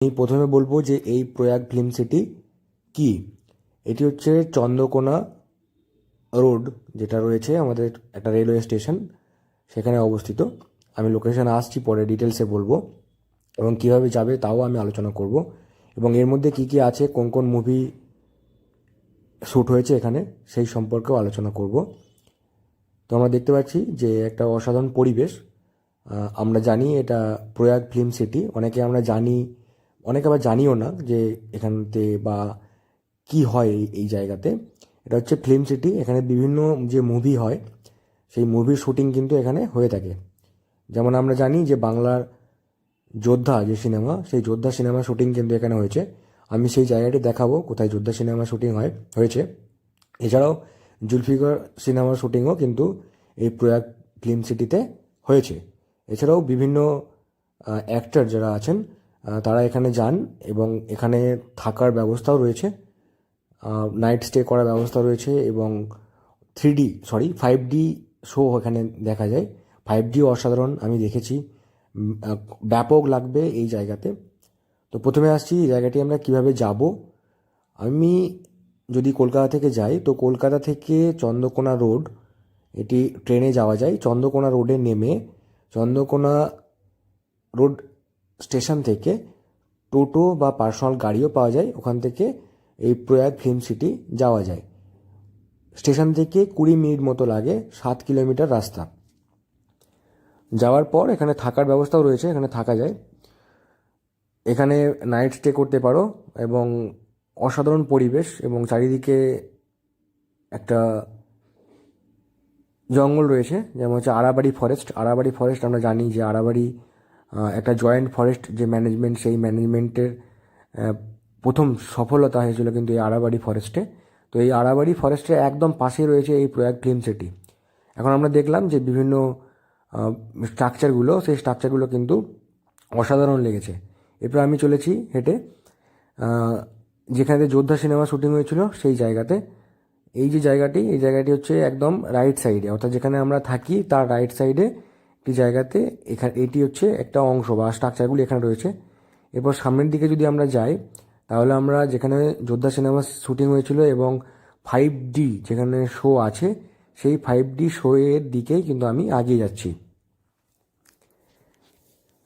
আমি প্রথমে বলবো যে এই প্রয়াগ ফিল্ম সিটি কি। এটি হচ্ছে চন্দ্রকোনা রোড, যেটা রয়েছে আমাদের একটা রেলওয়ে স্টেশন, সেখানে অবস্থিত। আমি লোকেশন আসছি পরে ডিটেলসে বলবো, এবং কীভাবে যাবে তাও আমি আলোচনা করব, এবং এর মধ্যে কি কি আছে, কোন কোন মুভি শ্যুট হয়েছে এখানে, সেই সম্পর্কেও আলোচনা করব। তো আমরা দেখতে পাচ্ছি যে একটা অসাধারণ পরিবেশ। আমরা জানি এটা প্রয়াগ ফিল্ম সিটি, অনেকে আমরা জানি, অনেকে আবার জানিও না যে এখানতে বা কি হয় এই জায়গাতে। এটা হচ্ছে ফিল্ম সিটি, এখানে বিভিন্ন যে মুভি হয় সেই মুভির শ্যুটিং কিন্তু এখানে হয়ে থাকে। যেমন আমরা জানি যে বাংলার যোদ্ধা যে সিনেমা, সেই যোদ্ধা সিনেমা শ্যুটিং কিন্তু এখানে হয়েছে। আমি সেই জায়গাটি দেখাবো কোথায় যোদ্ধা সিনেমা শ্যুটিং হয়েছে। এছাড়াও জুলফিকার সিনেমার শ্যুটিংও কিন্তু এই প্রয়াগ ফিল্ম সিটিতে হয়েছে। এছাড়াও বিভিন্ন অ্যাক্টর যারা আছেন তারা এখানে যান, এবং এখানে থাকার ব্যবস্থাও রয়েছে, নাইট স্টে করার ব্যবস্থা রয়েছে, এবং 5D শো এখানে দেখা যায়। 5D অসাধারণ, আমি দেখেছি, ব্যাপক লাগবে এই জায়গাতে। তো প্রথমে আসছি এই জায়গাটি আমরা কিভাবে যাব। আমি যদি কলকাতা থেকে যাই, তো কলকাতা থেকে চন্দ্রকোনা রোড, এটি ট্রেনে যাওয়া যায়। চন্দ্রকোনা রোডে নেমে চন্দ্রকোনা রোড স্টেশন থেকে টোটো বা পার্সোনাল গাড়িও পাওয়া যায়, ওখান থেকে এই প্রয়াগ ফিল্ম সিটি যাওয়া যায়। স্টেশন থেকে 20 মিনিট মতো লাগে, 7 কিলোমিটার রাস্তা। যাওয়ার পর এখানে থাকার ব্যবস্থাও রয়েছে, এখানে থাকা যায়। এখানে নাইট স্টে করতে পারো, এবং অসাধারণ পরিবেশ, এবং চারিদিকে একটা জঙ্গল রয়েছে, যেমন হচ্ছে আরাবাড়ি ফরেস্ট। আরাবাড়ি ফরেস্ট আমরা জানি যে আরাবাড়ি একটা জয়েন্ট ফরেস্ট যে ম্যানেজমেন্ট, সেই ম্যানেজমেন্টের প্রথম সফলতা হয়েছিল কিন্তু এই আরাবাড়ি ফরেস্টে। তো এই আরাবাড়ি ফরেস্টের একদম পাশে রয়েছে এই প্রয়াগ ফিল্ম সিটি। এখন আমরা দেখলাম যে বিভিন্ন স্ট্রাকচারগুলো, সেই স্ট্রাকচারগুলো কিন্তু অসাধারণ লেগেছে। এরপর আমি চলেছি হেঁটে যেখানে যোদ্ধা সিনেমা শ্যুটিং হয়েছিল সেই জায়গাতে। এই যে জায়গাটি, এই জায়গাটি হচ্ছে একদম রাইট সাইডে, অর্থাৎ যেখানে আমরা থাকি তার রাইট সাইডে একটি জায়গাতে এটি হচ্ছে একটা অংশ বা স্ট্রাকচারগুলি এখানে রয়েছে। এরপর সামনের দিকে যদি আমরা যাই, তাহলে আমরা যেখানে যোদ্ধা সিনেমা শ্যুটিং হয়েছিল এবং 5D যেখানে শো আছে, সেই 5D শো এর দিকেই কিন্তু আমি এগিয়ে যাচ্ছি।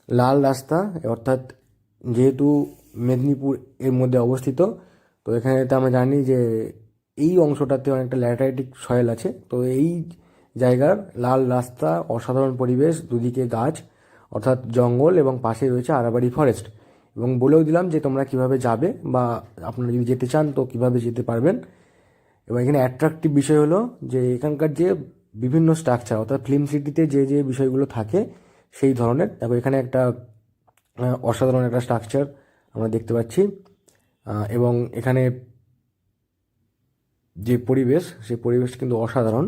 লাল রাস্তা, অর্থাৎ যেহেতু মেদিনীপুর এর মধ্যে অবস্থিত, তো এখানে তো আমরা জানি যে এই অংশটাতে অনেকটা ল্যাটারাইটিক সয়েল আছে। তো এই জায়গার লাল রাস্তা, অসাধারণ পরিবেশ, দুদিকে গাছ অর্থাৎ জঙ্গল, এবং পাশে রয়েছে আরাবাড়ি ফরেস্ট। এবং বলেও দিলাম যে তোমরা কিভাবে যাবে, বা আপনারা যদি যেতে চান তো কিভাবে যেতে পারবেন। এবং এখানে অ্যাট্রাকটিভ বিষয় হলো যে এখানকার যে বিভিন্ন স্ট্রাকচার, অর্থাৎ ফিল্ম সিটিতে যে যে বিষয়গুলো থাকে সেই ধরনের। দেখো এখানে একটা অসাধারণ একটা স্ট্রাকচার আমরা দেখতে পাচ্ছি, এবং এখানে যে পরিবেশ, সেই পরিবেশ কিন্তু অসাধারণ।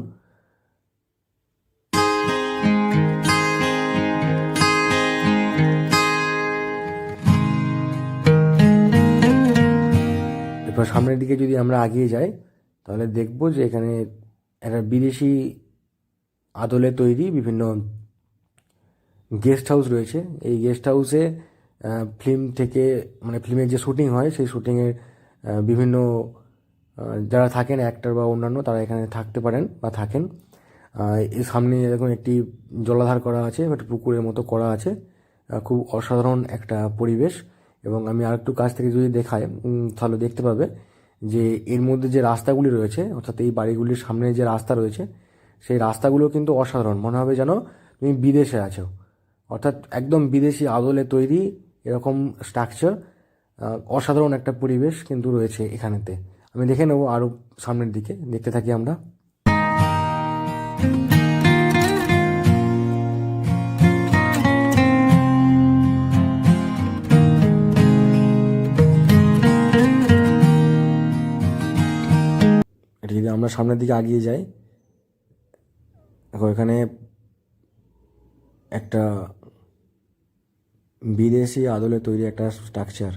এরপর সামনের দিকে যদি আমরা এগিয়ে যাই, তাহলে দেখব যে এখানে একটা বিদেশি আদলে তৈরি বিভিন্ন গেস্ট হাউস রয়েছে। এই গেস্ট হাউসে ফিল্ম থেকে, মানে ফিল্মের যে শ্যুটিং হয় সেই শ্যুটিংয়ের বিভিন্ন যারা থাকেন অ্যাক্টর বা অন্যান্য, তারা এখানে থাকতে পারেন বা থাকেন। এর সামনে এরকম একটি জলাধার করা আছে, একটা পুকুরের মতো করা আছে, খুব অসাধারণ একটা পরিবেশ। এবং আমি আরেকটু কাছ থেকে যদি দেখাই তাহলে দেখতে পাবে যে এর মধ্যে যে রাস্তাগুলি রয়েছে, অর্থাৎ এই বাড়িগুলির সামনে যে রাস্তা রয়েছে, সেই রাস্তাগুলো কিন্তু অসাধারণ, মনে হবে যেন তুমি বিদেশে আছো। অর্থাৎ একদম বিদেশি আদলে তৈরি এরকম স্ট্রাকচার, অসাধারণ একটা পরিবেশ কিন্তু রয়েছে এখানেতে। আমি দেখে নেবো আরও সামনের দিকে, দেখতে থাকি আমরা। এটা যদি আমরা সামনের দিকে এগিয়ে যাই, দেখো এখানে একটা বিদেশি আদলে তৈরি একটা স্ট্রাকচার।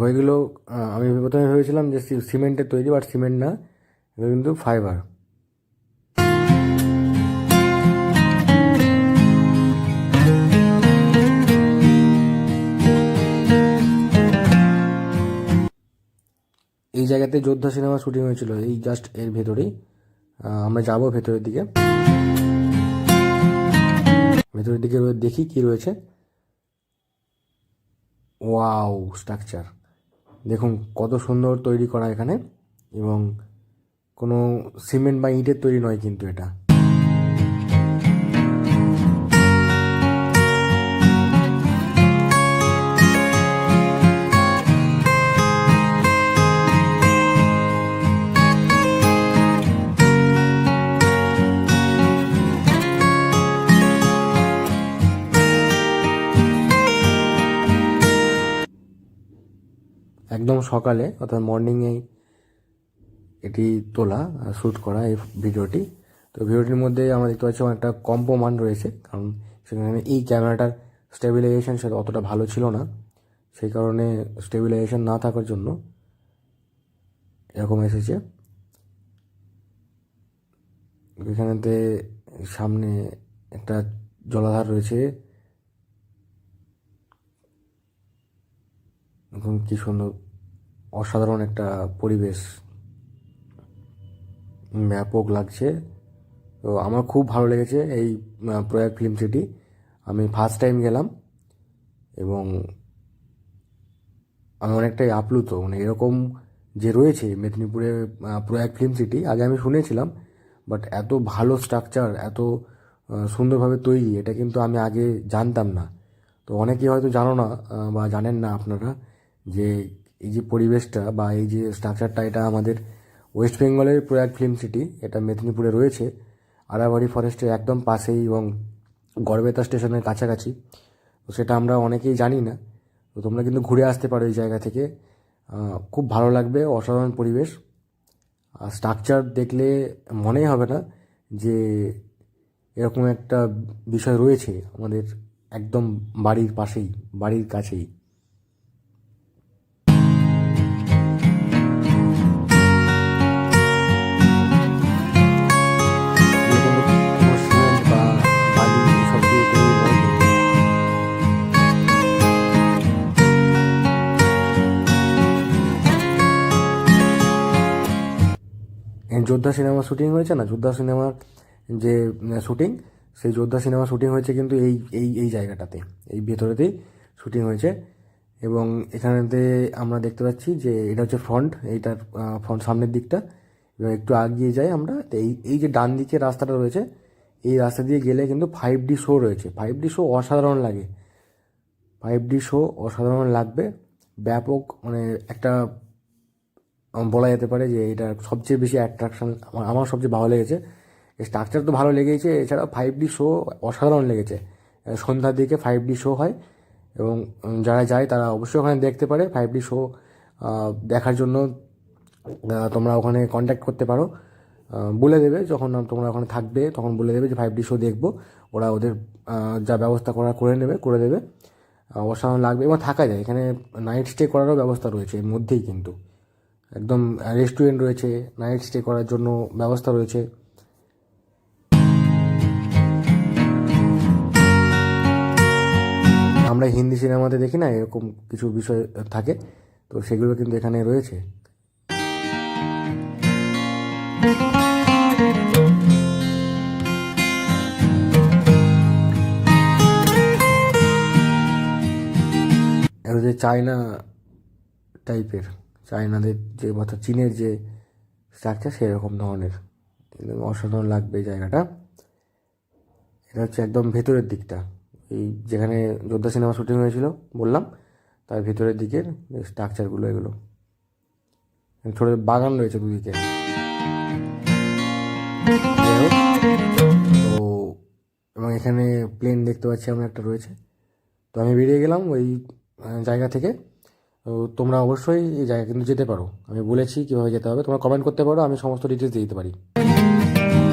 এগুলো আমি প্রথমে ভেবেছিলাম যে সিমেন্টের তৈরি, বাট সিমেন্ট না, এগুলো কিন্তু ফাইবার। এই জায়গাতে যোদ্ধা সিনেমা শুটিং হয়েছিল, এই জাস্ট এর ভেতরেই। আমরা যাব ভেতরের দিকে, দেখি কি রয়েছে। ওয়াও, স্ট্রাকচার দেখুন কত সুন্দর তৈরি করা এখানে, এবং কোনো সিমেন্ট বা ইটের তৈরি নয় কিন্তু এটা। একদম সকালে অর্থাৎ মর্নিংয়ে এটি তোলা, শ্যুট করা এই ভিডিওটি। তো ভিডিওটির মধ্যে আমরা দেখতে পাচ্ছি একটা কম্পো মান রয়েছে, কারণ সেখানে এই ক্যামেরাটার স্টেবিলাইজেশন সেটা অতটা ভালো ছিল না, সেই কারণে স্টেবিলাইজেশন না থাকার জন্য এরকম এসেছে। এখানেতে সামনে একটা জলাধার রয়েছে, এখন কি সুন্দর অসাধারণ একটা পরিবেশ, ব্যাপক লাগছে। তো আমার খুব ভালো লেগেছে এই প্রয়াগ ফিল্ম সিটি। আমি ফার্স্ট টাইম গেলাম এবং আমি অনেকটাই আপ্লুত, মানে এরকম যে রয়েছে মেদিনীপুরে প্রয়াগ ফিল্ম সিটি, আগে আমি শুনেছিলাম, বাট এত ভালো স্ট্রাকচার, এত সুন্দরভাবে তৈরি, এটা কিন্তু আমি আগে জানতাম না। তো অনেকেই হয়তো জানো না বা জানেন না আপনারা যে এই যে পরিবেশটা বা এই যে স্ট্রাকচারটা, এটা আমাদের ওয়েস্ট বেঙ্গলের প্রয়াগ ফিল্ম সিটি, এটা মেদিনীপুরে রয়েছে, আড়াবাড়ি ফরেস্টের একদম পাশেই এবং গড়বেতা স্টেশনের কাছাকাছি। তো সেটা আমরা অনেকেই জানি না। তো তোমরা কিন্তু ঘুরে আসতে পারো এই জায়গা থেকে, খুব ভালো লাগবে, অসাধারণ পরিবেশ। আর স্ট্রাকচার দেখলে মনেই হবে না যে এরকম একটা বিষয় রয়েছে আমাদের একদম বাড়ির পাশেই, বাড়ির কাছেই। সিমেন্ট বা বালি এসব দিয়ে তৈরি নয় কিন্তু। যোদ্ধা সিনেমা শুটিং হয়েছে না, যোদ্ধা সিনেমার যে শুটিং, সেই যোদ্ধা সিনেমা শুটিং হয়েছে কিন্তু এই এই এই জায়গাটাতে, এই ভেতরেতেই শুটিং হয়েছে। এবং এখানেতে আমরা দেখতে পাচ্ছি যে এটা হচ্ছে ফ্রন্ট, এইটার ফ্রন্ট সামনের দিকটা। এবং একটু আগিয়ে যাই আমরা, তো এই এই যে ডান দিকে রাস্তাটা রয়েছে, এই রাস্তা দিয়ে গেলে কিন্তু 5D শো রয়েছে। 5D শো অসাধারণ লাগে, 5D শো অসাধারণ লাগবে, ব্যাপক, মানে একটা বলা যেতে পারে যে এটা সবচেয়ে বেশি অ্যাট্রাকশন আমার সবচেয়ে ভালো লেগেছে। স্ট্রাকচার তো ভালো লেগেছে, এছাড়াও 5D শো অসাধারণ লেগেছে। সন্ধ্যার দিকে 5D শো হয় এবং যারা যায় তারা অবশ্যই ওখানে দেখতে পারে 5D শো দেখার জন্য। তোমরা ওখানে কন্ট্যাক্ট করতে পারো, বলে দেবে যখন তোমরা ওখানে থাকবে, তখন বলে দেবে যে 5D শো দেখবো, ওরা ওদের যা ব্যবস্থা করা করে দেবে। অসাধারণ লাগবে এবং থাকা যায় এখানে, নাইট স্টে করারও ব্যবস্থা রয়েছে এর মধ্যেই, কিন্তু একদম রেস্টুরেন্ট রয়েছে, নাইট স্টে করার জন্য ব্যবস্থা রয়েছে। আমরা হিন্দি সিনেমাতে দেখি না এরকম কিছু বিষয় থাকে, তো সেগুলো কিন্তু এখানে রয়েছে। এটা যে চায়না টাইপের, চায়নাদের যে অর্থাৎ চীনের যে স্ট্রাকচার, সেরকম ধরনের, একদম অসাধারণ লাগবে এই জায়গাটা। এটা হচ্ছে একদম ভেতরের দিকটা, এই যেখানে যোদ্ধা সিনেমা শুটিং হয়েছিল বললাম, তার ভেতরের দিকের স্ট্রাকচারগুলো এগুলো। ছোটো বাগান রয়েছে দুদিকে। তো এবং এখানে প্লেন দেখতে পাচ্ছি আমরা একটা রয়েছে। তো আমি বেরিয়ে গেলাম ওই জায়গা থেকে। তো তোমরা অবশ্যই এই জায়গা কিন্তু যেতে পারো, আমি বলেছি কীভাবে যেতে হবে, তোমরা কমেন্ট করতে পারো, আমি সমস্ত ডিটেলস দিয়ে দিতে পারি।